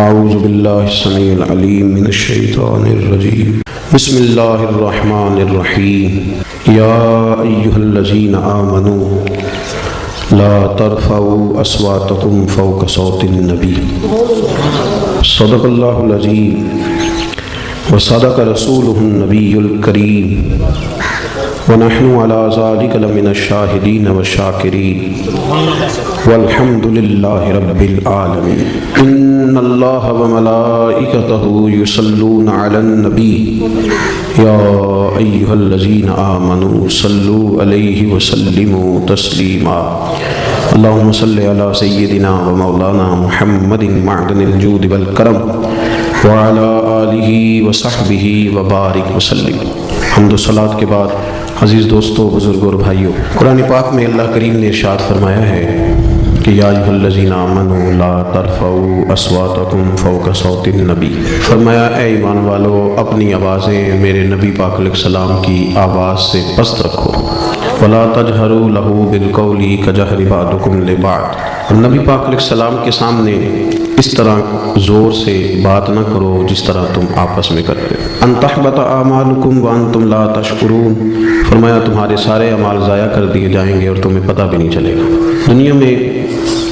اعوذ باللہ السمیع العلیم من الشیطان الرجیم بسم اللہ الرحمن الرحیم یا ایہا الذین آمنوا لا ترفعوا اصواتکم فوق صوت النبی صدق اللہ العظیم وصدق رسولہ النبی الکریم ونحن على ذلك لمن الشاهدين والشاكرين والحمد لله رب العالمين إن الله وملائكته يصلون على النبي يا أيها الذين آمنوا صلوا عليه وسلموا تسليما اللهم صل على سيدنا ومولانا محمد معدن الجود والكرم وعلى آله وصحبه وبارك وسلم حمد و صلاۃ کے بعد عزیز دوستو، بزرگوں اور بھائیوں، قرآن پاک میں اللہ کریم نے ارشاد فرمایا ہے کہ یا ایھا الذین آمنوا لا ترفعوا اصواتکم فوق صوت النبی، فرمایا اے ایمان والو اپنی آوازیں میرے نبی پاک علیہ السلام کی آواز سے پست رکھو، ولا تجہروا لہ بالقول کجہر بعضکم لبعض، اور نبی پاک علیہ السلام کے سامنے اس طرح زور سے بات نہ کرو جس طرح تم آپس میں کرتے ہو، ان تحبط اعمالکم وانتم لا تشکرون، فرمایا تمہارے سارے اعمال ضائع کر دیے جائیں گے اور تمہیں پتہ بھی نہیں چلے گا۔ دنیا میں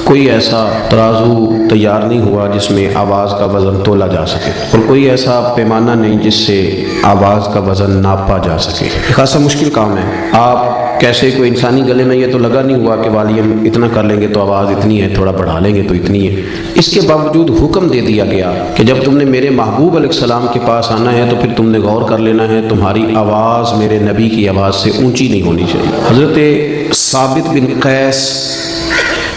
کوئی ایسا ترازو تیار نہیں ہوا جس میں آواز کا وزن تولا جا سکے، اور کوئی ایسا پیمانہ نہیں جس سے آواز کا وزن ناپا جا سکے۔ یہ خاصا مشکل کام ہے۔ آپ کیسے کوئی انسانی گلے میں یہ تو لگا نہیں ہوا کہ والیم اتنا کر لیں گے تو آواز اتنی ہے، تھوڑا بڑھا لیں گے تو اتنی ہے۔ اس کے باوجود حکم دے دیا گیا کہ جب تم نے میرے محبوب علیہ السلام کے پاس آنا ہے تو پھر تم نے غور کر لینا ہے تمہاری آواز میرے نبی کی آواز سے اونچی نہیں ہونی چاہیے۔ حضرت ثابت بن قیس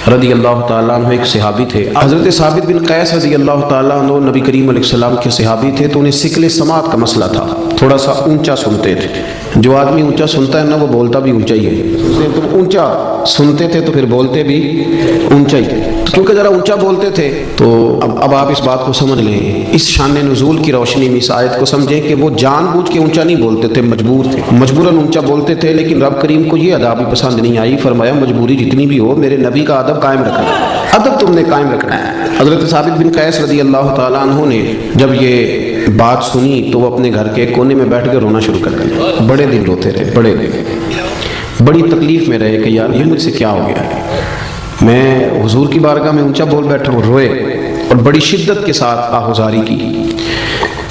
رضی اللہ تعالیٰ عنہ ایک صحابی تھے۔ حضرت ثابت بن قیس رضی اللہ تعالیٰ عنہ نبی کریم علیہ السلام کے صحابی تھے، تو انہیں ثقل سماعت کا مسئلہ تھا، تھوڑا سا اونچا سنتے تھے۔ جو آدمی اونچا سنتا ہے نا وہ بولتا بھی اونچا ہی ہے، تو اونچا سنتے تھے تو پھر بولتے بھی اونچا ہی، کیونکہ ذرا اونچا بولتے تھے۔ تو اب آپ اس بات کو سمجھ لیں، اس شان نزول کی روشنی میں اس آیت کو سمجھیں کہ وہ جان بوجھ کے اونچا نہیں بولتے تھے، مجبور تھے، مجبوراً اونچا بولتے تھے، لیکن رب کریم کو یہ ادب بھی پسند نہیں آئی۔ فرمایا مجبوری جتنی بھی ہو میرے نبی کا ادب قائم رکھنا ہے، ادب تم نے قائم رکھنا ہے۔ حضرت ثابت بن قیس رضی اللہ تعالیٰ عنہ نے جب یہ بات سنی تو وہ اپنے گھر کے کونے میں بیٹھ کے رونا شروع کر دیا، بڑے دن روتے رہے، بڑے دن بڑی تکلیف میں رہے کہ یار یہ مجھ سے کیا ہو گیا ہے، میں حضور کی بارگاہ میں اونچا بول بیٹھا ہوں۔ روئے اور بڑی شدت کے ساتھ آہوزاری کی۔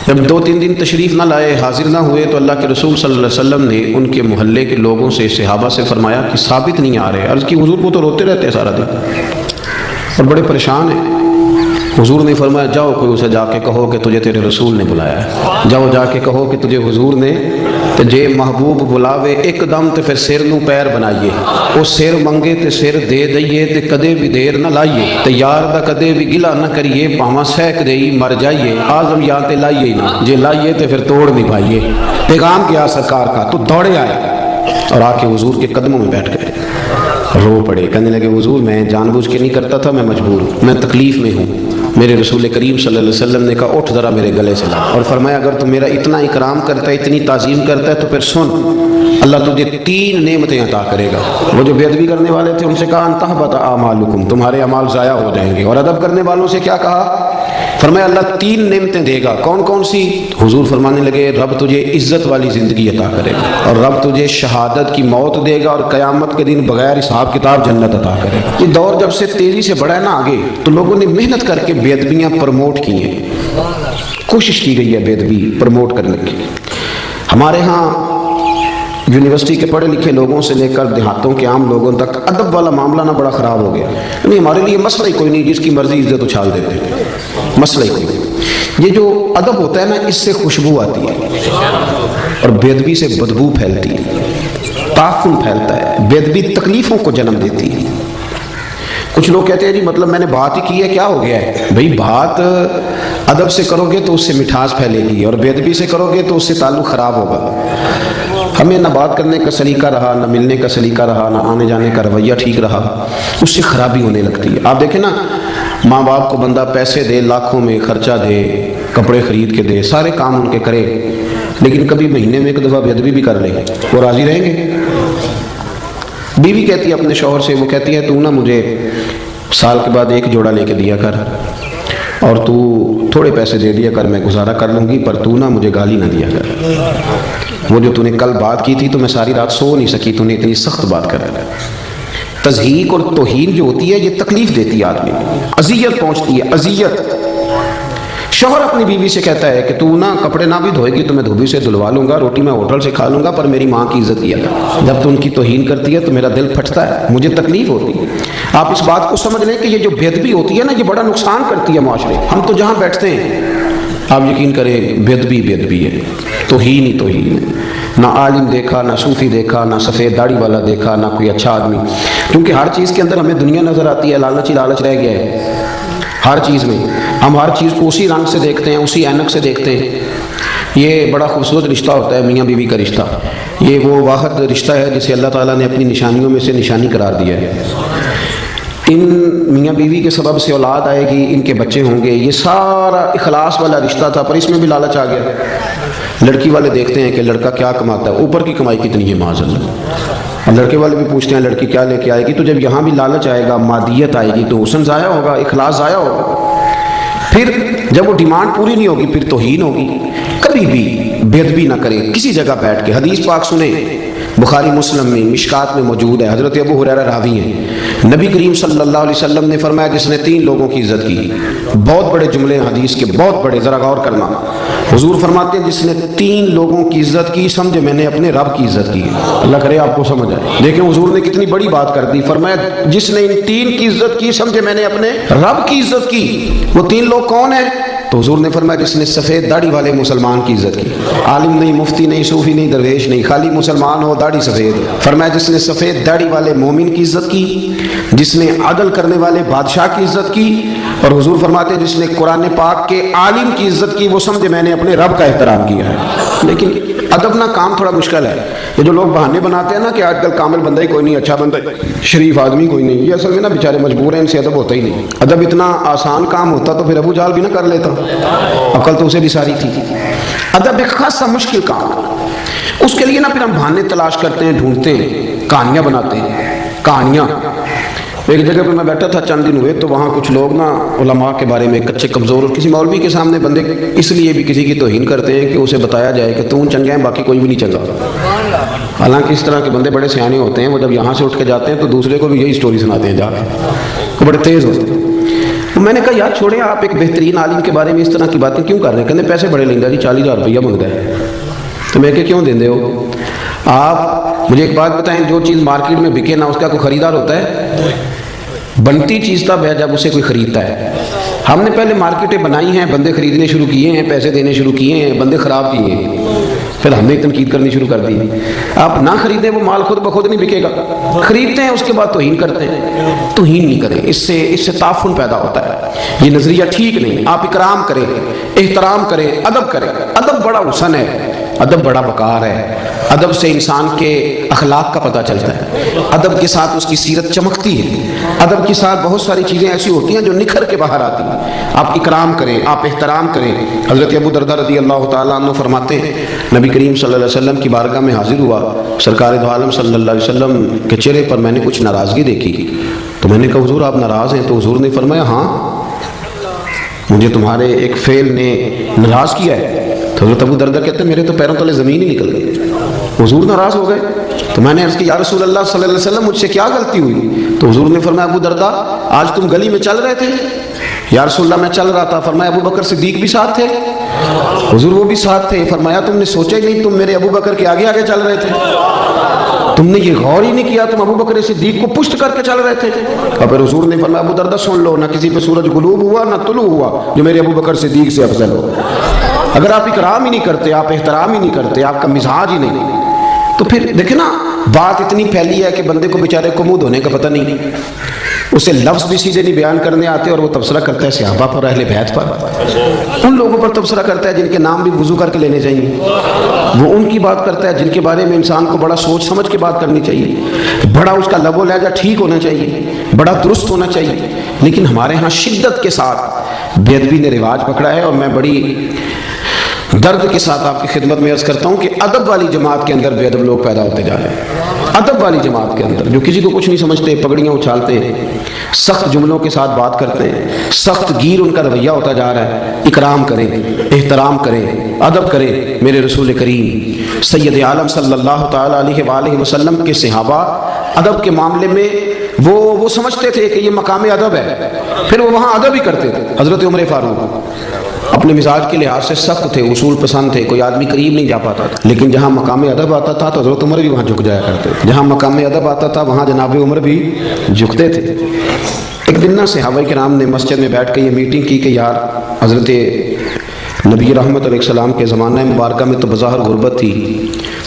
جب 2-3 دن تشریف نہ لائے، حاضر نہ ہوئے، تو اللہ کے رسول صلی اللہ علیہ وسلم نے ان کے محلے کے لوگوں سے، صحابہ سے فرمایا کہ ثابت نہیں آ رہے۔ عرض کی حضور وہ تو روتے رہتے ہیں سارا دن اور بڑے پریشان ہیں۔ حضور نے فرمایا جاؤ کوئی اسے جا کے کہو کہ تجھے تیرے رسول نے بلایا ہے، جاؤ جا کے کہو کہ تجھے حضور نے تے جے محبوب بلاوے ایک دم تے پھر سر نو پیر بنائیے، وہ سر منگے تے سر دے دئیے تے کدے بھی دیر نہ لائیے، تے یار دا کدے بھی گلا نہ کریے، پاواں سہک دئی مر جائیے، آزم یا تے لائیے نہ، جے لائیے تے پھر توڑ نہیں پائیے۔ پیغام کیا سرکار کا، تو دوڑے آئے اور آ کے حضور کے قدموں میں بیٹھ گئے، رو پڑے، کہنے لگے حضور میں جان بوجھ کے نہیں کرتا تھا، میں مجبور ہوں، میں تکلیف میں ہوں۔ میرے رسول کریم صلی اللہ علیہ وسلم نے کہا اٹھ ذرا میرے گلے سے لا، اور فرمایا اگر تو میرا اتنا اکرام کرتا ہے، اتنی تعظیم کرتا ہے تو پھر سن، اللہ تجھے 3 نعمتیں عطا کرے گا۔ وہ جو بے ادبی کرنے والے تھے ان سے کہا ان تحبط اعمالکم، تمہارے اعمال ضائع ہو جائیں گے، اور ادب کرنے والوں سے کیا کہا؟ فرمایا اللہ 3 نعمتیں دے گا۔ کون کون سی؟ حضور فرمانے لگے رب تجھے عزت والی زندگی عطا کرے گا، اور رب تجھے شہادت کی موت دے گا، اور قیامت کے دن بغیر حساب کتاب جنت عطا کرے گا۔ یہ دور جب سے تیزی سے بڑھا ہے نا آگے، تو لوگوں نے محنت کر کے بے ادبیاں پروموٹ کی ہیں، کوشش کی گئی ہے بے ادبی پروموٹ کرنے کی۔ ہمارے ہاں یونیورسٹی کے پڑھے لکھے لوگوں سے لے کر دیہاتوں کے عام لوگوں تک ادب والا معاملہ نہ بڑا خراب ہو گیا، یعنی ہمارے لیے مسئلہ ہی کوئی نہیں، جس کی مرضی عزت اچھال دیتے ہیں، مسئلہ ہی کوئی نہیں۔ یہ جو ادب ہوتا ہے نا، اس سے خوشبو آتی ہے اور بے ادبی سے بدبو پھیلتی ہے، تعفن پھیلتا ہے، بے ادبی تکلیفوں کو جنم دیتی ہے۔ کچھ لوگ کہتے ہیں جی مطلب میں نے بات ہی کی ہے کیا ہو گیا ہے؟ بھئی بات ادب سے کرو گے تو اس سے مٹھاس پھیلے گی، اور بے ادبی سے کرو گے تو اس سے تعلق خراب ہوگا۔ ہمیں نہ بات کرنے کا سلیقہ رہا، نہ ملنے کا سلیقہ رہا، نہ آنے جانے کا رویہ ٹھیک رہا، اس سے خرابی ہونے لگتی ہے۔ آپ دیکھیں نا، ماں باپ کو بندہ پیسے دے، لاکھوں میں خرچہ دے، کپڑے خرید کے دے، سارے کام ان کے کرے، لیکن کبھی مہینے میں 1 دفعہ بے ادبی بھی کر لے، وہ راضی رہیں گے؟ بیوی کہتی ہے اپنے شوہر سے، وہ کہتی ہے تو نہ مجھے سال کے بعد 1 جوڑا لے کے دیا کر، اور تو تھوڑے پیسے دے دیا کر، میں گزارا کر لوں گی، پر تو نہ مجھے گالی نہ دیا کر۔ وہ جو تو نے کل بات کی تھی تو میں ساری رات سو نہیں سکی، تو نے اتنی سخت بات کر رہا ہے۔ تضحیق اور توہین جو ہوتی ہے یہ تکلیف دیتی ہے آدمی کو، اذیت پہنچتی ہے، اذیت۔ شوہر اپنی بیوی سے کہتا ہے کہ تو نہ کپڑے نہ بھی دھوئے گی تو میں دھوبی سے دھلوا لوں گا، روٹی میں ہوٹل سے کھا لوں گا، پر میری ماں کی عزت کیا کر۔ جب تو ان کی توہین کرتی ہے تو میرا دل پھٹتا ہے، مجھے تکلیف ہوتی ہے۔ آپ اس بات کو سمجھ لیں کہ یہ جو بے ادبی ہوتی ہے نا، یہ بڑا نقصان کرتی ہے معاشرے۔ ہم تو جہاں بیٹھتے ہیں آپ یقین کریں بے ادبی ہے، توہین ہی توہین ہے۔ نہ عالم دیکھا، نہ صوفی دیکھا، نہ سفید داڑھی والا دیکھا، نہ کوئی اچھا آدمی، کیونکہ ہر چیز کے اندر ہمیں دنیا نظر آتی ہے، لالچ ہی لالچ رہ گیا ہے ہر چیز میں۔ ہم ہر چیز کو اسی رنگ سے دیکھتے ہیں، اسی اینک سے دیکھتے ہیں۔ یہ بڑا خوبصورت رشتہ ہوتا ہے میاں بیوی کا رشتہ، یہ وہ واحد رشتہ ہے جسے اللہ تعالیٰ نے اپنی نشانیوں میں سے نشانی قرار دیا ہے۔ ان میاں بیوی کے سبب سے اولاد آئے گی، ان کے بچے ہوں گے، یہ سارا اخلاص والا رشتہ تھا، پر اس میں بھی لالچ آ گیا۔ لڑکی والے دیکھتے ہیں کہ لڑکا کیا کماتا ہے، اوپر کی کمائی کتنی ہے معاذ اللہ، اور لڑکے والے بھی پوچھتے ہیں لڑکی کیا لے کے آئے گی۔ تو جب یہاں بھی لالچ آئے گا، مادیت آئے گی، تو حسن ضائع ہوگا، اخلاص ضائع ہوگا۔ پھر جب وہ ڈیمانڈ پوری نہیں ہوگی پھر توہین ہوگی۔ کبھی بھی بے ادبی نہ کریں کسی جگہ بیٹھ کے۔ حدیث پاک سنیں، بخاری مسلم میں مشکات میں موجود ہے، حضرت ابو ہریرہ راوی ہیں، نبی کریم صلی اللہ علیہ وسلم نے فرمایا جس نے 3 لوگوں کی عزت کی، بہت بڑے جملے حدیث کے، بہت بڑے، ذرا غور کرنا۔ حضور فرماتے ہیں جس نے 3 لوگوں کی عزت کی سمجھے میں نے اپنے رب کی عزت کی۔ اللہ کرے آپ کو سمجھ آئے، دیکھیں حضور نے کتنی بڑی بات کر دی، فرمایا جس نے ان 3 کی عزت کی سمجھے میں نے اپنے رب کی عزت کی۔ وہ 3 لوگ کون ہیں؟ تو حضور نے فرمایا جس نے سفید داڑھی والے مسلمان کی عزت کی، عالم نہیں، مفتی نہیں، صوفی نہیں، درویش نہیں، خالی مسلمان ہو، داڑھی سفید ہو۔ فرمایا جس نے سفید داڑھی والے مومن کی عزت کی، جس نے عدل کرنے والے بادشاہ کی عزت کی، اور حضور فرماتے ہیں جس نے قرآن پاک کے عالم کی عزت کی، وہ سمجھے میں نے اپنے رب کا احترام کیا ہے۔ لیکن ادب نہ کام تھوڑا مشکل ہے۔ یہ جو لوگ بہانے بناتے ہیں نا کہ آج کل کامل بندہ ہی کوئی نہیں، اچھا بندہ، شریف آدمی کوئی نہیں، یہ اصل میں نا بیچارے مجبور ہیں، ان سے ادب ہوتا ہی نہیں۔ ادب اتنا آسان کام ہوتا تو پھر ابو جہل بھی نہ کر لیتا، عقل تو اسے بھی ساری تھی۔ ادب ایک خاصا مشکل کام ہے، اس کے لیے نا پھر ہم بہانے تلاش کرتے ہیں، ڈھونڈتے ہیں، کہانیاں بناتے ہیں، کہانیاں۔ ایک جگہ پہ میں بیٹھا تھا چند دن ہوئے، تو وہاں کچھ لوگ نا علماء کے بارے میں کچے کمزور، اور کسی مولوی کے سامنے بندے اس لیے بھی کسی کی توہین کرتے ہیں کہ اسے بتایا جائے کہ تم چنگا ہے باقی کوئی بھی نہیں چنگا۔ حالانکہ اس طرح کے بندے بڑے سیانے ہوتے ہیں، وہ جب یہاں سے اٹھ کے جاتے ہیں تو دوسرے کو بھی یہی سٹوری سناتے ہیں، جا کے وہ بڑے تیز ہوتے ہیں۔ تو میں نے کہا یار چھوڑیں، آپ ایک بہترین عالم کے بارے میں اس طرح کی باتیں کیوں کر رہے ہیں؟ کہنے پیسے بڑے لیں گا جی، 40,000 روپیہ مانگتا ہے۔ تو میں کہ کیوں دیں دے ہو؟ آپ مجھے ایک بات بتائیں، جو چیز مارکیٹ میں بکے نہ اس کا کوئی خریدار ہوتا ہے؟ بنتی چیز تب ہے جب اسے کوئی خریدتا ہے۔ ہم نے پہلے مارکیٹیں بنائی ہیں، بندے خریدنے شروع کیے ہیں، پیسے دینے شروع کیے ہیں، بندے خراب کیے ہیں، پھر ہم نے تنقید کرنی شروع کر دی۔ آپ نہ خریدیں وہ مال خود بخود نہیں بکے گا، خریدتے ہیں اس کے بعد توہین کرتے ہیں۔ توہین نہیں کریں، اس سے تعفن پیدا ہوتا ہے، یہ نظریہ ٹھیک نہیں۔ آپ اکرام کریں، احترام کریں، ادب کریں۔ ادب بڑا حسن ہے، ادب بڑا وقار ہے، ادب سے انسان کے اخلاق کا پتہ چلتا ہے، ادب کے ساتھ اس کی سیرت چمکتی ہے، ادب کے ساتھ بہت ساری چیزیں ایسی ہوتی ہیں جو نکھر کے باہر آتی ہیں۔ آپ اکرام کریں، آپ احترام کریں۔ حضرت ابو درداء رضی اللہ تعالیٰ عنہ فرماتے ہیں نبی کریم صلی اللہ علیہ وسلم کی بارگاہ میں حاضر ہوا، سرکار دو عالم صلی اللہ علیہ وسلم کے چہرے پر میں نے کچھ ناراضگی دیکھی، تو میں نے کہا حضور آپ ناراض ہیں؟ تو حضور نے فرمایا ہاں، مجھے تمہارے ایک فعل نے ناراض کیا ہے۔ تو حضرت ابو درداء کہتے ہیں میرے تو پیروں تلے زمین ہی نکل گئی، حضور ناراض ہو گئے۔ تو میں نے عرض کی یا رسول اللہ صلی اللہ علیہ وسلم مجھ سے کیا غلطی ہوئی؟ تو حضور نے فرمایا ابو درداء آج تم گلی میں چل رہے تھے؟ یا رسول اللہ میں چل رہا تھا۔ فرمایا ابو بکر صدیق بھی ساتھ تھے؟ حضور وہ بھی ساتھ تھے۔ فرمایا تم نے سوچا ہی نہیں، تم میرے ابو بکر کے آگے آگے چل رہے تھے، تم نے یہ غور ہی نہیں کیا، تم ابو بکر صدیق کو پشت کر کے چل رہے تھے۔ اور پھر حضور نے فرمایا ابو درداء سن لو، نہ کسی پہ سورج غروب ہوا نہ طلوع ہوا جو میرے ابو بکر صدیق سے افضل ہو۔ اگر آپ اکرام ہی نہیں کرتے، آپ احترام ہی نہیں کرتے، آپ کا مزاج ہی نہیں، تو پھر دیکھیں نا بات اتنی پھیلی ہے کہ بندے کو بیچارے کو منہ دھونے کا پتہ نہیں، اسے لفظ بھی سیدھے نہیں بیان کرنے آتے، اور وہ تبصرہ کرتا ہے صحابہ پر، اہل بیت پر، ان لوگوں پر تبصرہ کرتا ہے جن کے نام بھی وضو کر کے لینے چاہیے، وہ ان کی بات کرتا ہے جن کے بارے میں انسان کو بڑا سوچ سمجھ کے بات کرنی چاہیے، بڑا اس کا لب و لہجہ ٹھیک ہونا چاہیے، بڑا درست ہونا چاہیے۔ لیکن ہمارے ہاں شدت کے ساتھ بے ادبی نے رواج پکڑا ہے، اور میں بڑی درد کے ساتھ آپ کی خدمت میں عرض کرتا ہوں کہ ادب والی جماعت کے اندر بے ادب لوگ پیدا ہوتے جا رہے ہیں۔ ادب والی جماعت کے اندر جو کسی کو کچھ نہیں سمجھتے، پگڑیاں اچھالتے ہیں، سخت جملوں کے ساتھ بات کرتے ہیں، سخت گیر ان کا رویہ ہوتا جا رہا ہے۔ اکرام کریں، احترام کریں، ادب کریں۔ میرے رسول کریم سید عالم صلی اللہ تعالیٰ علیہ وآلہ وسلم کے صحابہ ادب کے معاملے میں وہ سمجھتے تھے کہ یہ مقام ادب ہے، پھر وہ وہاں ادب ہی کرتے تھے۔ حضرت عمر فاروق اپنے مزاج کے لحاظ سے سخت تھے، اصول پسند تھے، کوئی آدمی قریب نہیں جا پاتا تھا، لیکن جہاں مقام ادب آتا تھا تو حضرت عمر بھی وہاں جھک جایا کرتے تھے، جہاں مقام ادب آتا تھا وہاں جناب عمر بھی جھکتے تھے۔ ایک دن نا صحابہ کرام نے مسجد میں بیٹھ کے یہ میٹنگ کی کہ یار حضرت نبی رحمت علیہ السلام کے زمانہ مبارکہ میں تو بظاہر غربت تھی،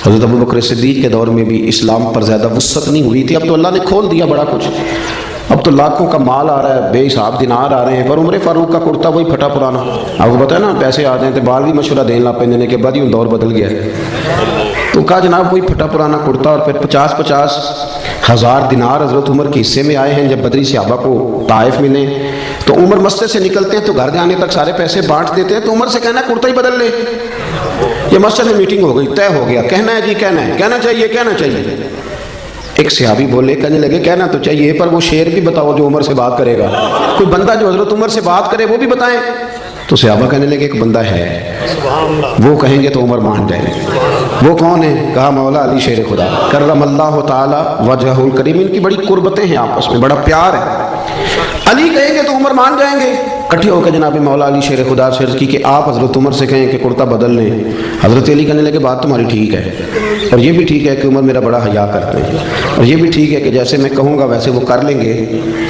حضرت ابوبکر صدیق کے دور میں بھی اسلام پر زیادہ وسعت نہیں ہوئی تھی، اب تو اللہ نے کھول دیا بڑا کچھ، اب تو لاکھوں کا مال آ رہا ہے، بے حساب دینار آ رہے ہیں، پر عمر فاروق کا کرتا وہی پھٹا پرانا۔ آپ کو پتہ ہے نا پیسے آ جائیں تو بال بھی مشورہ دینے لگ پہ کے بعد ہی دور بدل گیا ہے، تو کہا جناب وہی پھٹا پرانا کرتا، اور پھر 50 ہزار دینار حضرت عمر کے حصے میں آئے ہیں۔ جب بدری صحابہ کو طائف ملے تو عمر مسجد سے نکلتے ہیں تو گھر جانے تک سارے پیسے بانٹ دیتے ہیں، تو عمر سے کہنا ہے کرتا ہی بدل لے۔ یہ مسجد میں میٹنگ ہو گئی، طے ہو گیا، کہنا ہے جی کہنا ہے، کہنا چاہیے کہنا چاہیے۔ ایک صحابی بولے، کہنے لگے کہنا تو چاہیے پر وہ شعر بھی بتاؤ جو عمر سے بات کرے گا، کوئی بندہ جو حضرت عمر سے بات کرے وہ بھی بتائیں۔ تو صحابہ کہنے لگے ایک بندہ ہے، وہ کہیں گے تو عمر مان جائیں گے۔ وہ کون ہے؟ کہا مولا علی شیر خدا کرم اللہ تعالی وجہہ الکریم، ان کی بڑی قربتیں ہیں آپس میں، بڑا پیار ہے، علی کہیں گے تو عمر مان جائیں گے۔ کٹھے ہو کے جناب مولا علی شیر خدا سے عرض کی کہ آپ حضرت عمر سے کہیں کہ کرتا بدل لیں۔ حضرت علی کہنے لگے بات تمہاری ٹھیک ہے، اور یہ بھی ٹھیک ہے کہ عمر میرا بڑا حیا کرتے ہیں، اور یہ بھی ٹھیک ہے کہ جیسے میں کہوں گا ویسے وہ کر لیں گے،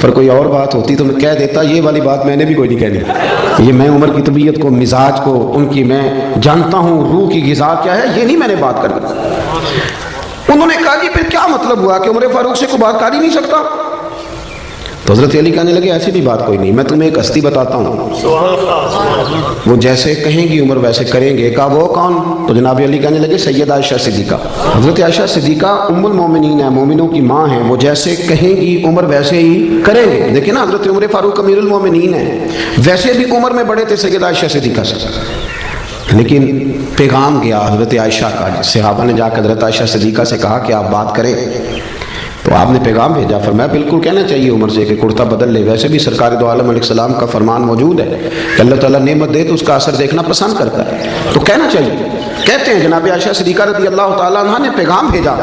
پر کوئی اور بات ہوتی تو میں کہہ دیتا، یہ والی بات میں نے بھی کوئی نہیں کہنی، یہ میں عمر کی طبیعت کو، مزاج کو، ان کی میں جانتا ہوں روح کی غذا کیا ہے، یہ نہیں میں نے بات کرنی۔ انہوں نے کہا جی پھر کیا مطلب ہوا کہ عمر فاروق سے کوئی بات کر ہی نہیں سکتا؟ تو حضرت علی کہنے لگے ایسی بھی بات کوئی نہیں، میں تمہیں ایک ہستی بتاتا ہوں، وہ جیسے کہیں گی عمر ویسے کریں گے۔ کہا وہ کون؟ تو جناب علی کہنے لگے سید عائشہ صدیقہ۔ حضرت عائشہ صدیقہ ام المومنین ہے، مومنوں کی ماں ہیں، وہ جیسے کہیں گی عمر ویسے ہی کریں گے۔ دیکھیں نا حضرت عمر فاروق امیر المومنین ہیں، ویسے بھی عمر میں بڑے تھے سید عائشہ صدیقہ سے، لیکن پیغام گیا حضرت عائشہ کا، صحابہ نے جا کر حضرت عائشہ صدیقہ سے کہا کہ آپ بات کریں، تو آپ نے پیغام بھیجا، فرمایا بالکل کہنا چاہیے عمر سے کہ کرتا بدل لے، ویسے بھی سرکار دو عالم علیہ السلام کا فرمان موجود ہے کہ اللہ تعالیٰ نعمت دے تو اس کا اثر دیکھنا پسند کرتا ہے، تو کہنا چاہیے۔ کہتے ہیں جناب عائشہ صدیقہ رضی اللہ تعالیٰ عنہ نے پیغام بھیجا،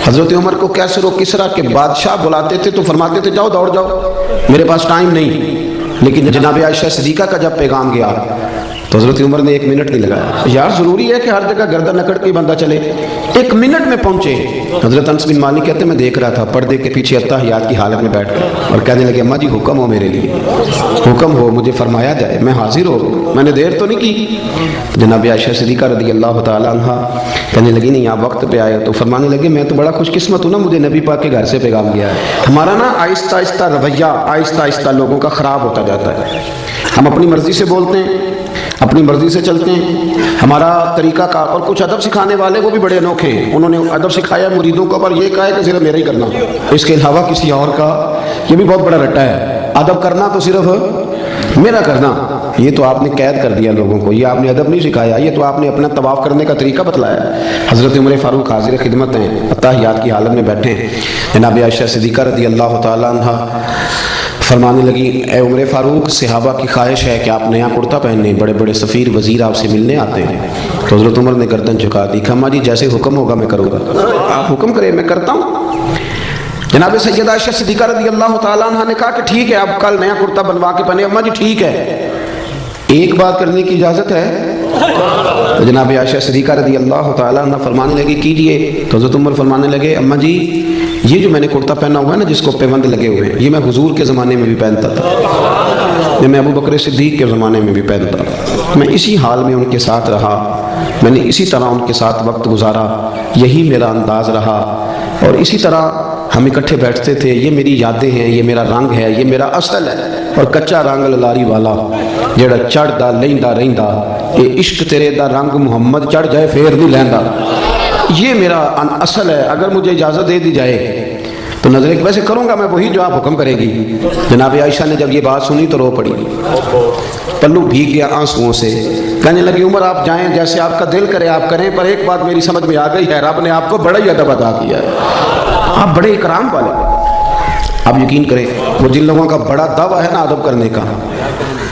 حضرت عمر کو کیسر و کسرا کے بادشاہ بلاتے تھے تو فرماتے تھے جاؤ دوڑ جاؤ، میرے پاس ٹائم نہیں، لیکن جناب عائشہ صدیقہ کا جب پیغام گیا تو حضرت عمر نے 1 منٹ نہیں لگایا۔ یار ضروری ہے کہ ہر جگہ گردن اکڑ کے بندہ چلے، 1 منٹ میں پہنچے۔ حضرت انس بن مالک کہتے ہیں میں دیکھ رہا تھا پردے کے پیچھے اتحیات کی حالت میں بیٹھ کر، اور کہنے لگے اماں جی حکم ہو میرے لیے، حکم ہو مجھے فرمایا جائے، میں حاضر ہو، میں نے دیر تو نہیں کی۔ جناب عائشہ صدیقہ رضی اللہ تعالیٰ عنہ کہنے لگی نہیں آپ وقت پہ آئے، تو فرمانے لگے میں تو بڑا خوش قسمت ہوں نا، مجھے نبی پاک کے گھر سے پیغام گیا ہے۔ ہمارا نا آہستہ آہستہ رویہ آہستہ آہستہ لوگوں کا خراب ہوتا جاتا ہے، ہم اپنی مرضی سے بولتے ہیں، اپنی مرضی سے چلتے ہیں، ہمارا طریقہ کار، اور کچھ ادب سکھانے والے وہ بھی بڑے انوکھے ہیں، انہوں نے ادب سکھایا مریدوں کو، پر یہ کہا ہے کہ صرف میرا ہی کرنا، اس کے علاوہ کسی اور کا، یہ بھی بہت بڑا رٹا ہے، ادب کرنا تو صرف میرا کرنا، یہ تو آپ نے قید کر دیا لوگوں کو، یہ آپ نے ادب نہیں سکھایا، یہ تو آپ نے اپنا طواف کرنے کا طریقہ بتلایا۔ حضرت عمر فاروق حاضر خدمت ہیں، اتحیات کی حالت میں بیٹھے ہیں، جناب عائشہ صدیقہ رضی اللہ تعالیٰ عنہ فرمانے لگی اے عمر فاروق صحابہ کی خواہش ہے کہ آپ نیا کرتا پہنیں، بڑے بڑے سفیر وزیر آپ سے ملنے آتے ہیں۔ تو حضرت عمر نے گردن جھکا دی، کہا جی جیسے حکم ہوگا میں کروں گا، آپ حکم کریں میں کرتا ہوں۔ جناب سیدہ عائشہ صدیقہ رضی اللہ تعالیٰ عنہ نے کہا کہ ٹھیک ہے آپ کل نیا کرتا بنوا کے پہنے۔ اماں جی ٹھیک ہے، ایک بات کرنے کی اجازت ہے؟ تو جناب عائشہ صدیقہ رضی اللہ تعالیٰ عنہ فرمانے لگے کیجئے۔ تو حضرت عمر فرمانے لگے اماں جی یہ جو میں نے کرتا پہنا ہوا ہے نا جس کو پیوند لگے ہوئے ہیں، یہ میں حضور کے زمانے میں بھی پہنتا تھا، یہ میں ابو بکر صدیق کے زمانے میں بھی پہنتا تھا، میں اسی حال میں ان کے ساتھ رہا، میں نے اسی طرح ان کے ساتھ وقت گزارا، یہی میرا انداز رہا، اور اسی طرح ہم اکٹھے بیٹھتے تھے، یہ میری یادیں ہیں، یہ میرا رنگ ہے، یہ میرا اصل ہے، اور کچا رنگ للاری والا جڑا چڑھدا لیندا رہندا، اے عشق تیرے دا رنگ محمد چڑھ جائے پھر نہیں لیندا، یہ میرا اصل ہے، اگر مجھے اجازت دے دی جائے تو نظر ایک ویسے کروں گا میں وہی جو آپ حکم کرے گی۔ جناب عائشہ نے جب یہ بات سنی تو رو پڑی، پلو بھیگ گیا آنسوؤں سے، کہنے لگی عمر آپ جائیں جیسے آپ کا دل کرے آپ کریں، پر ایک بات میری سمجھ میں آ گئی ہے، رب نے آپ کو بڑا ہی ادب عطا کیا ہے، آپ بڑے اکرام والے، آپ یقین کریں وہ جن لوگوں کا بڑا دعویٰ ہے نا ادب کرنے کا،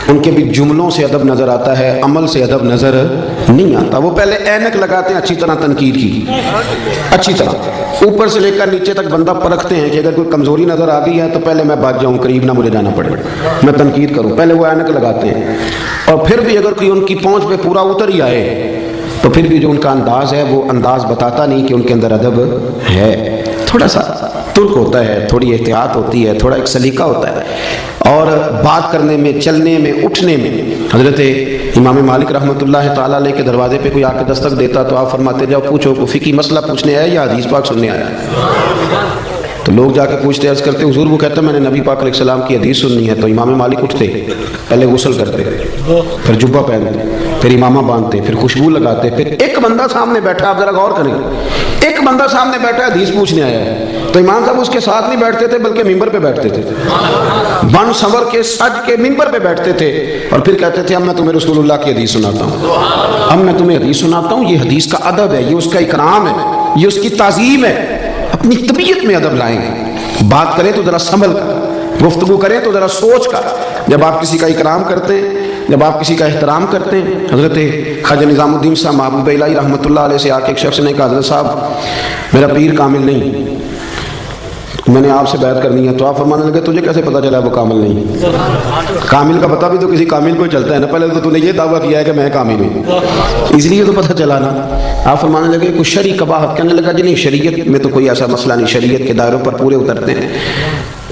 ان کے بھی جملوں سے ادب نظر آتا ہے، عمل سے ادب نظر نہیں آتا۔ وہ پہلے اینک لگاتے ہیں اچھی طرح تنقید کی، اچھی طرح اوپر سے لے کر نیچے تک بندہ پرکھتے ہیں کہ اگر کوئی کمزوری نظر آ گئی ہے تو پہلے میں بچ جاؤں، قریب نہ مجھے جانا پڑے، میں تنقید کروں، پہلے وہ اینک لگاتے ہیں۔ اور پھر بھی اگر کوئی ان کی پہنچ پہ پورا اتر ہی آئے تو پھر بھی جو ان کا انداز ہے وہ انداز بتاتا نہیں کہ ان کے اندر ادب ہے، تھوڑا سا ترک ہوتا ہے، تھوڑی احتیاط ہوتی ہے، تھوڑا ایک سلیقہ ہوتا ہے۔ اور بات کرنے میں، چلنے میں، اٹھنے میں، حضرت امام مالک رحمۃ اللہ تعالیٰ علیہ کے دروازے پہ کوئی آ کے دستک دیتا تو آپ فرماتے جاؤ پوچھو کو فقہی مسئلہ پوچھنے آیا یا حدیث پاک سننے آیا ہے؟ تو لوگ جا کے پوچھتے عرض کرتے حضور، وہ کہتا میں نے نبی پاک علیہ السلام کی حدیث سننی ہے۔ تو امام مالک اٹھتے، پہلے غسل کرتے، پھر جبہ پہنتے، پھر امامہ باندھتے، پھر خوشبو لگاتے، پھر ایک بندہ سامنے بیٹھا، آپ ذرا غور کریں، ایک بندہ سامنے بیٹھا حدیث پوچھنے آیا ہے تو امام صاحب اس کے ساتھ نہیں بیٹھتے تھے بلکہ ممبر پہ بیٹھتے تھے، بن سنور کے سج کے ممبر پہ بیٹھتے تھے اور پھر کہتے تھے اب میں تمہیں رسول اللہ کی حدیث سناتا ہوں، اب میں تمہیں حدیث سناتا ہوں، یہ حدیث کا ادب ہے، یہ اس کا اکرام ہے، یہ اس کی تعظیم ہے۔ اپنی طبیعت میں ادب لائیں، بات کریں تو ذرا سنبھل کر، گفتگو کریں تو ذرا سوچ کر۔ جب آپ کسی کا اکرام کرتے ہیں، جب آپ کسی کا احترام کرتے ہیں، حضرت خواجہ نظام الدین صاحب محبوب الہی رحمۃ اللہ علیہ سے آ کے ایک شخص نے کہا حضرت صاحب میرا پیر کامل نہیں، میں نے آپ سے بیعت کرنی ہے۔ تو آپ فرمانے لگے تجھے کیسے پتا چلا وہ کامل نہیں؟ کامل کا پتہ بھی تو کسی کامل کو چلتا ہے نا، پہلے تو نے یہ دعویٰ کیا ہے کہ میں کامل ہوں، اس لیے تو پتہ چلا نا۔ آپ فرمانے لگے کچھ شرعی قباحت، کہنے لگا جی نہیں شریعت میں تو کوئی ایسا مسئلہ نہیں، شریعت کے دائروں پر پورے اترتے ہیں۔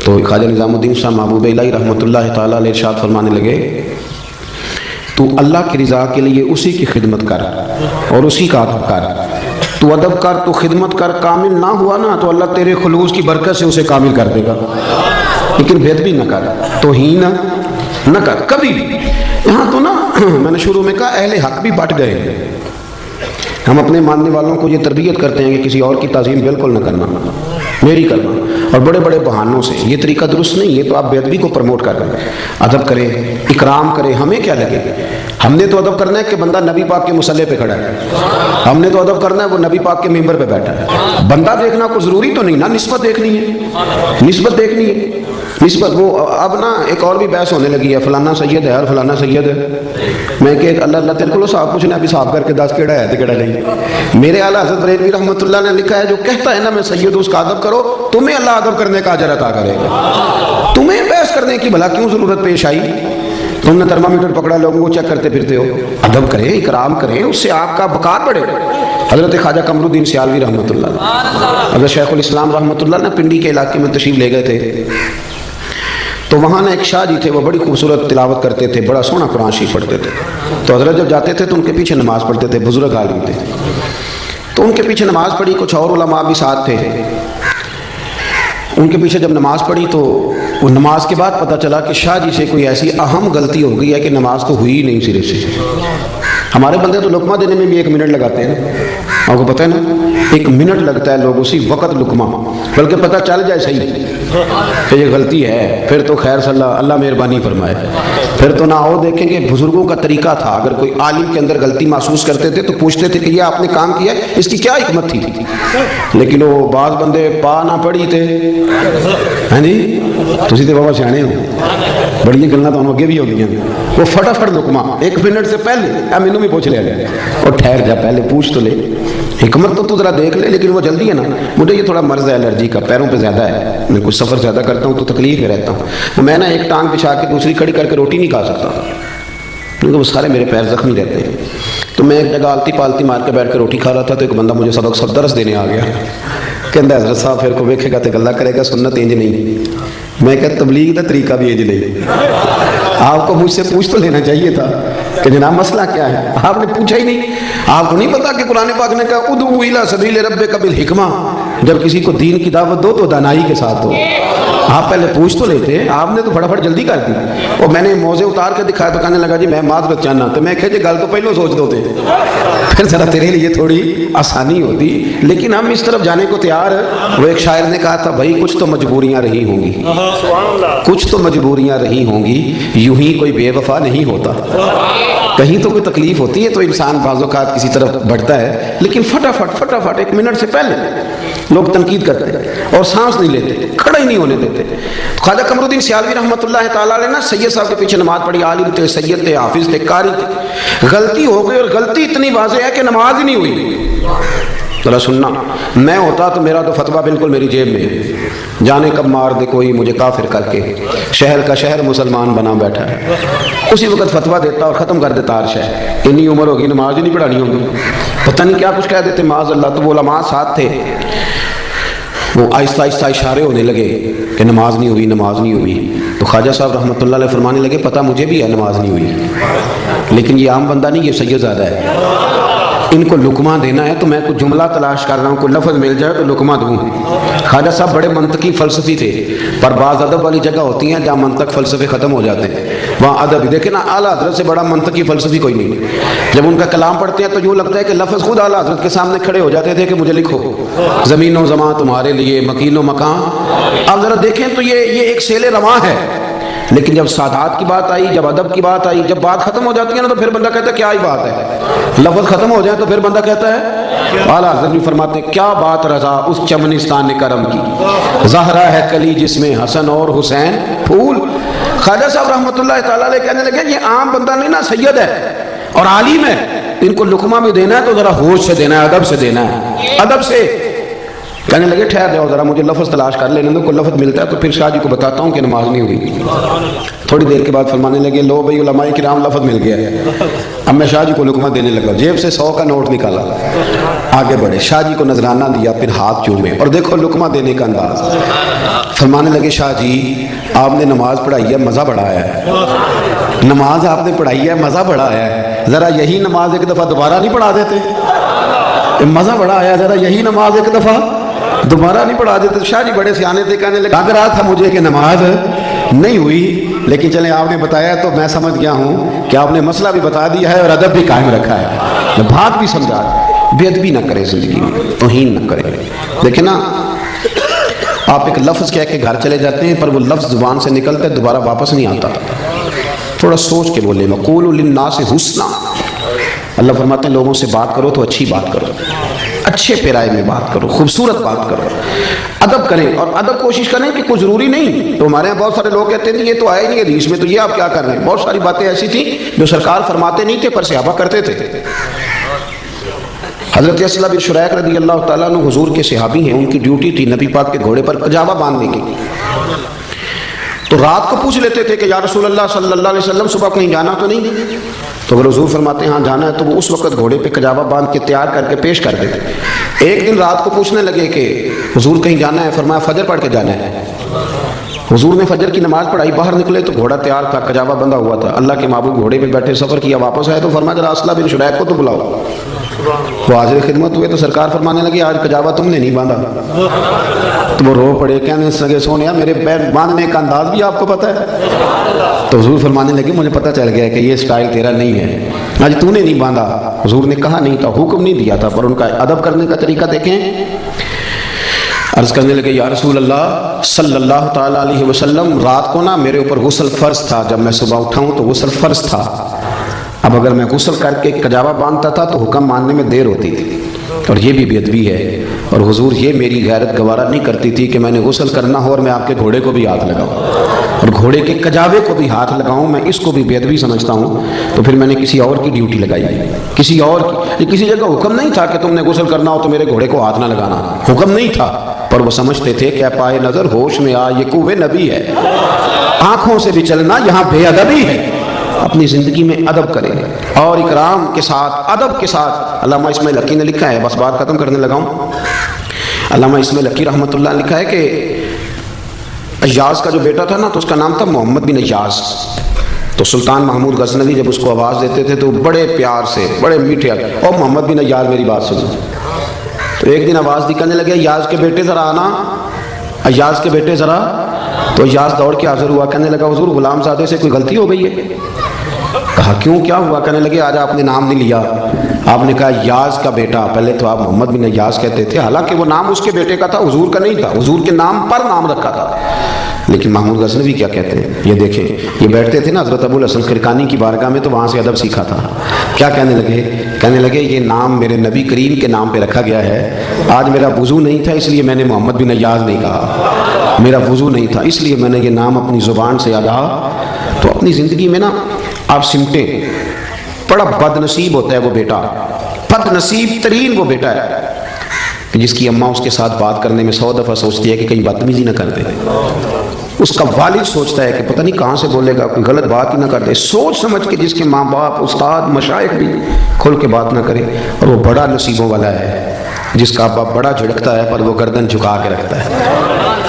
تو خواجہ نظام الدین صاحب محبوب الہی رحمۃ اللہ تعالیٰ علیہ ارشاد فرمانے لگے تو اللہ کی رضا کے لیے اسی کی خدمت کر اور اسی کا ادب کر، تو ادب کر، تو خدمت کر، کامل نہ ہوا نا تو اللہ تیرے خلوص کی برکت سے اسے کامل کر دے گا، لیکن بید بھی نہ کر، توہین نہ کر کبھی بھی۔ یہاں تو نا میں نے شروع میں کہا اہل حق بھی بٹ گئے ہیں، ہم اپنے ماننے والوں کو یہ تربیت کرتے ہیں کہ کسی اور کی تعظیم بالکل نہ کرنا، میری کرنا، اور بڑے بڑے بہانوں سے، یہ طریقہ درست نہیں، یہ تو آپ بے ادبی کو پروموٹ کر رہے ہیں۔ ادب کریں، اکرام کریں، ہمیں کیا لگے، ہم نے تو ادب کرنا ہے کہ بندہ نبی پاک کے مصلی پہ کھڑا ہے، ہم نے تو ادب کرنا ہے وہ نبی پاک کے ممبر پہ بیٹھا ہے۔ بندہ دیکھنا کوئی ضروری تو نہیں نا، نسبت دیکھنی ہے، نسبت دیکھنی ہے، نسبت۔ وہ اب نا ایک اور بھی بحث ہونے لگی ہے، فلانا سید ہے اور فلانا سید ہے۔ میں کہ اللہ اللہ تیرے کو صاحب پوچھنا ابھی صاحب کر کے دس کیڑا ہے تو کیڑا نہیں۔ میرے اعلیٰ حضرت بریلوی رحمۃ اللہ نے لکھا ہے جو کہتا ہے نا میں سید اس کا ادب کرو، تمہیں اللہ ادب کرنے کا اجر عطا کرے گا۔ تمہیں بحث کرنے کی بھلا کیوں ضرورت پیش آئی؟ تم نے تھرمامیٹر پکڑا، لوگوں کو چیک کرتے پھرتے ہو۔ ادب کریں، اکرام کریں، اس سے آپ کا وقار بڑھے۔ حضرت خواجہ قمر الدین سیالوی رحمۃ اللہ، حضرت شیخ الاسلام رحمۃ اللہ نے پنڈی کے علاقے میں تشریف لے گئے تھے، تو وہاں ایک شاہ جی تھے، وہ بڑی خوبصورت تلاوت کرتے تھے، بڑا سونا قرآن شریف پڑھتے تھے۔ تو حضرت جب جاتے تھے تو ان کے پیچھے نماز پڑھتے تھے، بزرگ عالم تھے، تو ان کے پیچھے نماز پڑھی، کچھ اور علماء بھی ساتھ تھے۔ ان کے پیچھے جب نماز پڑھی تو وہ نماز کے بعد پتہ چلا کہ شاہ جی سے کوئی ایسی اہم غلطی ہو گئی ہے کہ نماز تو ہوئی ہی نہیں سرے سے۔ ہمارے بندے تو لقمہ دینے میں بھی 1 منٹ لگاتے ہیں، آپ کو پتہ ہے نا، 1 منٹ لگتا ہے لوگ اسی وقت لقمہ، بلکہ پتہ چل جائے صحیح کہ یہ غلطی ہے، پھر تو خیر صلی اللہ مہربانی فرمائے، پھر تو نہ ہو۔ دیکھیں کہ بزرگوں کا طریقہ تھا، اگر کوئی عالم کے اندر غلطی محسوس کرتے تھے تو پوچھتے تھے کہ یہ آپ نے کام کیا ہے، اس کی کیا حکمت تھی؟ لیکن وہ بعض بندے پا نہ پڑھی تھے، ہاں جی تسی تے بابا سیانے ہو، بڑی گلاں تو اگے بھی ہو گئی ہیں، وہ فٹافٹ لقمہ 1 منٹ سے پہلے مینوں بھی پوچھ لیا گیا، اور ٹھہر جا پہلے پوچھ تو لے، حکمت تو ذرا دیکھ لے، لیکن وہ جلدی ہے نا۔ مجھے یہ تھوڑا مرض ہے الرجی کا، پیروں پہ زیادہ ہے، میں کچھ سفر زیادہ کرتا ہوں تو تکلیف میں رہتا ہوں، میں نا ایک ٹانگ بچھا کے دوسری کھڑی کر کے روٹی نہیں کھا سکتا کیونکہ وہ سارے میرے پیر زخمی رہتے ہیں۔ تو میں ایک جگہ آلتی پالتی مار کے بیٹھ کے روٹی کھا رہا تھا، تو ایک بندہ مجھے سبق درس دینے آ گیا، کہندا حضرت صاحب پھر کو ویکھے گا تے گلا کرے گا، سنت انج نہیں۔ میں کہ تبلیغ کا طریقہ بھی انج نہیں، آپ کو مجھ سے پوچھ تو لینا چاہیے تھا کہ جناب مسئلہ کیا ہے، آپ نے پوچھا ہی نہیں۔ آپ کو نہیں پتا کہ قرآن پاک نے کہا ادعو الی سبیل ربک بالحکمہ، جب کسی کو دین کی دعوت دو تو دانائی کے ساتھ دو۔ آپ پہلے پوچھ تو لیتے، آپ نے تو فٹافٹ جلدی کر دی، اور میں نے موزے اتار کے دکھایا تو کہنے لگا جی میں معذرت چاہنا، تو میں کہا جی گل تو پہلو سوچ دو تے پھر ذرا تیرے لیے تھوڑی آسانی ہوتی، لیکن ہم اس طرف جانے کو تیار۔ وہ ایک شاعر نے کہا تھا بھائی کچھ تو مجبوریاں رہی ہوں گی، کچھ تو مجبوریاں رہی ہوں گی، یوں ہی کوئی بے وفا نہیں ہوتا، کہیں تو کوئی تکلیف ہوتی ہے تو انسان بعض اوقات کسی طرف بڑھتا ہے، لیکن فٹافٹ 1 منٹ سے پہلے لوگ تنقید کرتے اور سانس نہیں لیتے، کھڑا ہی نہیں ہونے دیتے. خواجہ قمرالدین سیالوی رحمۃ اللہ تعالیٰ علیہ نا سید صاحب کے پیچھے نماز پڑھی، عالم تھے، سید تھے، حافظ تھے، قاری تھے. غلطی ہو گئی اور غلطی اتنی واضح ہے کہ نماز ہی نہیں ہوئی. ذرا سننا، میں ہوتا تو میرا تو فتویٰ بالکل میری جیب میں ہے. جانے کب مار دے کوئی مجھے کافر کر کے، شہر کا شہر مسلمان بنا بیٹھا ہے، اسی وقت فتویٰ دیتا اور ختم کر دیتا عرش ہے. اتنی عمر ہوگی نماز ہی نہیں پڑھانی ہوگی، پتہ نہیں کیا کچھ کہہ دیتے معاذ اللہ. تو وہ علماء ساتھ تھے، وہ آہستہ آہستہ اشارے ہونے لگے کہ نماز نہیں ہوئی، نماز نہیں ہوئی. تو خواجہ صاحب رحمۃ اللہ علیہ فرمانے لگے پتہ مجھے بھی ہے نماز نہیں ہوئی، لیکن یہ عام بندہ نہیں، یہ سید زادہ ہے. ان کو لقمہ دینا ہے تو میں کوئی جملہ تلاش کر رہا ہوں، کوئی لفظ مل جائے تو لقمہ دوں. خواجہ صاحب بڑے منطقی فلسفی تھے، پر بعض ادب والی جگہ ہوتی ہیں جہاں منطق فلسفے ختم ہو جاتے ہیں، وہاں ادب. دیکھیں نا اعلیٰ حضرت سے بڑا منطقی فلسفی کوئی نہیں. جب ان کا کلام پڑھتے ہیں تو یوں لگتا ہے کہ لفظ خود اعلیٰ حضرت کے سامنے کھڑے ہو جاتے تھے کہ مجھے لکھو، زمین و زمان تمہارے لیے، مکین و مکان. اب ذرا دیکھیں تو یہ ایک سیل رواں ہے. لیکن جب سادات کی بات آئی، جب ادب کی بات آئی، جب بات ختم ہو جاتی ہے نا تو پھر بندہ کہتا ہے کیا ہی بات ہے. لفظ ختم ہو جائے تو پھر بندہ کہتا ہے. اعلیٰ حضرت بھی فرماتے ہیں کیا بات رضا اس چمنستان کرم کی، زہرا ہے کلی جس میں حسن اور حسین پھول. خواجہ صاحب رحمۃ اللہ تعالیٰ علیہ کہنے لگے یہ عام بندہ نہیں نا، سید ہے اور عالم ہے. ان کو لقمہ بھی دینا ہے تو ذرا ہوش سے دینا ہے، ادب سے دینا ہے، ادب سے. کہنے لگے ٹھہر جاؤ ذرا، مجھے لفظ تلاش کر لینے دو، کوئی لفظ ملتا ہے تو پھر شاہ جی کو بتاتا ہوں کہ نماز نہیں ہوئی. تھوڑی دیر کے بعد فرمانے لگے لو بھائی علماء کرام لفظ مل گیا ہے. اب میں شاہ جی کو لقمہ دینے لگا، جیب سے 100 کا نوٹ نکالا، آگے بڑھے، شاہ جی کو نذرانہ دیا، پھر ہاتھ چومے اور دیکھو لقمہ دینے کا انداز. فرمانے لگے شاہ جی آپ نے نماز پڑھائی ہے، مزہ بڑا آیا ہے. نماز آپ نے پڑھائی ہے، مزہ بڑا آیا ہے، ذرا یہی نماز ایک دفعہ دوبارہ نہیں پڑھا دیتے؟ مزہ بڑا آیا، ذرا یہی نماز ایک دفعہ دوبارہ نہیں پڑھا دیتے. شاہ جی بڑے سیانے تھے، کہنے لگے لگ رہا تھا مجھے کہ نماز نہیں ہوئی، لیکن چلیں آپ نے بتایا تو میں سمجھ گیا ہوں کہ آپ نے مسئلہ بھی بتا دیا ہے اور ادب بھی قائم رکھا ہے، بات بھی سمجھا. بے ادبی نہ کرے زندگی میں، توہین نہ کرے. دیکھیں نا آپ ایک لفظ کہہ کے گھر چلے جاتے ہیں پر وہ لفظ زبان سے نکلتا ہے دوبارہ واپس نہیں آتا. تھوڑا سوچ کے بولے. وَقُولُوا لِلنَّاسِ حُسْنًا، اللہ فرماتے ہیں لوگوں سے بات کرو تو اچھی بات کرو، اچھے پیرائے میں بات کرو، خوبصورت بات کرو، ادب کریں. اور ادب کوشش کریں کہ کوئی ضروری نہیں. تو ہمارے یہاں بہت سارے لوگ کہتے ہیں یہ تو آئے نہیں حدیث میں، تو یہ آپ کیا کر رہے ہیں. بہت ساری باتیں ایسی تھیں جو سرکار فرماتے نہیں تھے پر صحابہ کرتے تھے. حضرت اسلح بن شریق رضی اللہ تعالیٰ عنہ حضور کے صحابی ہیں، ان کی ڈیوٹی تھی نبی پاک کے گھوڑے پر کجاوا باندھنے کی. تو رات کو پوچھ لیتے تھے کہ یا رسول اللہ صلی اللہ علیہ وسلم صبح کہیں جانا تو نہیں؟ تو اگر حضور فرماتے ہیں ہاں جانا ہے تو وہ اس وقت گھوڑے پہ کجاوا باندھ کے تیار کر کے پیش کر دیتے. ایک دن رات کو پوچھنے لگے کہ حضور کہیں جانا ہے؟ فرمایا فجر پڑھ کے جانا ہے. حضور نے فجر کی نماز پڑھائی، باہر نکلے تو گھوڑا تیار تھا، کجاوا بندھا ہوا تھا. اللہ کے محبوب گھوڑے پہ بیٹھے سفر کیا، واپس آئے تو فرمایا ذرا اسلح بن شریق کو تو بلاؤ. وہ حاضر خدمت ہوئے تو سرکار فرمانے لگے آج کجاوا تم نے نہیں باندھا. تو وہ رو پڑے، کہنے لگے سونیا میرے پیر باندھنے کا انداز بھی آپ کو پتہ ہے؟ تو حضور فرمانے لگے مجھے پتہ چل گیا کہ یہ سٹائل تیرا نہیں ہے، آج تو نے نہیں باندھا. حضور نے کہا نہیں تھا، حکم نہیں دیا تھا، پر ان کا ادب کرنے کا طریقہ دیکھیں. عرض کرنے لگے یا رسول اللہ صلی اللہ تعالیٰ علیہ وسلم رات کو نا میرے اوپر غسل فرض تھا، جب میں صبح اٹھاؤں تو غسل فرض تھا. اب اگر میں غسل کر کے کجاوا باندھتا تھا تو حکم ماننے میں دیر ہوتی تھی، اور یہ بھی بے ادبی ہے. اور حضور یہ میری غیرت گوارا نہیں کرتی تھی کہ میں نے غسل کرنا ہو اور میں آپ کے گھوڑے کو بھی ہاتھ لگاؤں اور گھوڑے کے کجاوے کو بھی ہاتھ لگاؤں. میں اس کو بھی بے ادبی سمجھتا ہوں. تو پھر میں نے کسی اور کی ڈیوٹی لگائی، کسی اور کی. کسی جگہ حکم نہیں تھا کہ تم نے غسل کرنا ہو تو میرے گھوڑے کو ہاتھ نہ لگانا، حکم نہیں تھا. پر وہ سمجھتے تھے کہ پائے نظر ہوش میں آ یہ کوہ نبی ہے، آنکھوں سے بھی چلنا یہاں بے ادبی ہے. اپنی زندگی میں ادب کریں اور اکرام کے ساتھ، ادب کے ساتھ. علامہ اسماعیل حقی نے لکھا ہے، بس بات ختم کرنے لگا ہوں. علامہ اسماعیل حقی رحمۃ اللہ نے لکھا ہے کہ ایاز کا جو بیٹا تھا نا تو اس کا نام تھا محمد بن ایاز. تو سلطان محمود غزنوی جب اس کو آواز دیتے تھے تو بڑے پیار سے، بڑے میٹھے، اور محمد بن ایاز میری بات سنو. تو ایک دن آواز دی، کہنے لگے ایاز کے بیٹے ذرا آنا، ایاز کے بیٹے ذرا. تو ایاز دوڑ کے حاضر ہوا، کہنے لگا حضور غلام زادے سے کوئی غلطی ہو گئی ہے؟ کہا کہا کیوں کیا ہوا؟ کہنے لگے آج آپ نے نام نہیں لیا، آپ نے کہا یاز کا بیٹا، پہلے تو آپ محمد بن یاز کہتے تھے، حالانکہ وہ نام اس کے بیٹے کا تھا، حضور کا نہیں تھا، حضور کے نام پر نام رکھا تھا۔ لیکن محمود غزنوی کیا کہتے ہیں، یہ دیکھیں، یہ بیٹھتے تھے نا حضرت ابو الحسن خرقانی کی بارگاہ میں، تو وہاں سے ادب سیکھا تھا۔ کیا کہنے لگے یہ نام میرے نبی کریم کے نام پہ رکھا گیا ہے، آج میرا وضو نہیں تھا اس لیے میں نے محمد بن یاز نہیں کہا، میرا وضو نہیں تھا اس لیے میں نے یہ نام اپنی زبان سے ادا۔ تو اپنی زندگی میں نا آپ سمٹیں، بڑا بد نصیب ہوتا ہے وہ بیٹا، بد نصیب ترین وہ بیٹا ہے جس کی اماں اس کے ساتھ بات کرنے میں 100 دفعہ سوچتی ہے کہ کہیں بدتمیزی نہ کر دے، اس کا والد سوچتا ہے کہ پتہ نہیں کہاں سے بولے گا، کوئی غلط بات ہی نہ کر دے، سوچ سمجھ کے جس کے ماں باپ استاد مشائخ بھی کھل کے بات نہ کرے، اور وہ بڑا نصیبوں والا ہے جس کا باپ بڑا جھڑکتا ہے پر وہ گردن جھکا کے رکھتا ہے،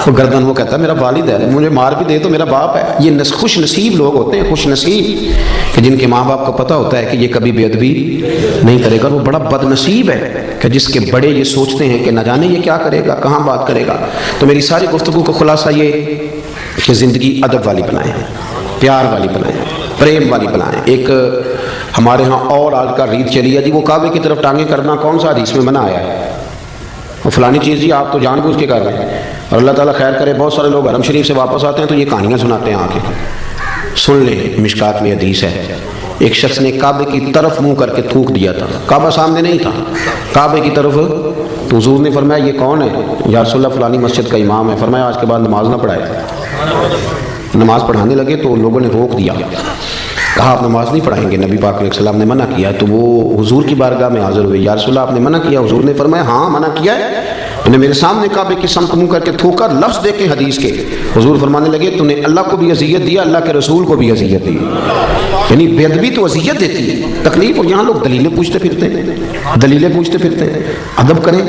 وہ گردن، وہ کہتا ہے میرا والد ہے، مجھے مار بھی دے تو میرا باپ ہے۔ یہ خوش نصیب لوگ ہوتے ہیں، خوش نصیب کہ جن کے ماں باپ کو پتہ ہوتا ہے کہ یہ کبھی بے ادبی نہیں کرے گا۔ وہ بڑا بد نصیب ہے کہ جس کے بڑے یہ سوچتے ہیں کہ نہ جانے یہ کیا کرے گا، کہاں بات کرے گا۔ تو میری ساری گفتگو کا خلاصہ یہ کہ زندگی ادب والی بنائیں، پیار والی بنائیں، پریم والی بنائیں۔ ایک ہمارے ہاں اور آج کا ریت چلی ہے جی، وہ کعبے کی طرف ٹانگیں کرنا کون سا حدیث میں منع آیا ہے، وہ فلانی چیز جی آپ تو جان بوجھ کے کر رہے ہیں، اور اللہ تعالیٰ خیر کرے بہت سارے لوگ حرم شریف سے واپس آتے ہیں تو یہ کہانیاں سناتے ہیں آ کے۔ سن لیں، مشکات میں حدیث ہے، ایک شخص نے کعبے کی طرف منہ کر کے تھوک دیا تھا، کعبہ سامنے نہیں تھا، کعبے کی طرف، تو حضور نے فرمایا یہ کون ہے؟ یا رسول اللہ فلانی مسجد کا امام ہے۔ فرمایا آج کے بعد نماز نہ پڑھائے۔ نماز پڑھانے لگے تو لوگوں نے روک دیا، کہا آپ نماز نہیں پڑھائیں گے، نبی پاک علیہ السلام نے منع کیا۔ تو وہ حضور کی بارگاہ میں حاضر ہوئے، یا رسول اللہ آپ نے منع کیا؟ حضور نے فرمایا ہاں منع کیا ہے، تو نے میرے سامنے کعبے کی سمت منہ کر کے تھوکا، لفظ دیکھیں حدیث کے۔ حضور فرمانے لگے تو نے اللہ کو بھی اذیت دیا، اللہ کے رسول کو بھی اذیت دی، یعنی بے ادبی تو اذیت دیتی ہے، تکلیف۔ اور یہاں لوگ دلیلیں پوچھتے پھرتے ہیں، دلیلیں پوچھتے پھرتے ہیں۔ ادب کریں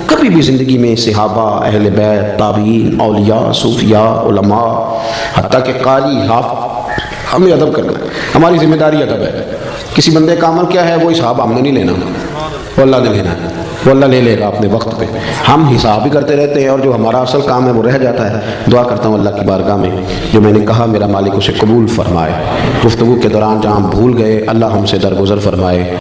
کبھی بھی زندگی میں، صحابہ، اہل بیت، تابعین، اولیاء، صوفیاء، علماء، حتیٰ کہ قاری، حافظ، ہمیں ادب کرنا ہے، ہماری ذمہ داری ادب ہے۔ کسی بندے کا عمل کیا ہے وہ حساب ہم نے نہیں لینا، وہ اللہ نے لینا ہے، وہ اللہ لے لے گا اپنے وقت پہ، ہم حساب ہی کرتے رہتے ہیں، اور جو ہمارا اصل کام ہے وہ رہ جاتا ہے۔ دعا کرتا ہوں اللہ کی بارگاہ میں جو میں نے کہا میرا مالک اسے قبول فرمائے، گفتگو کے دوران جہاں ہم بھول گئے اللہ ہم سے درگزر فرمائے۔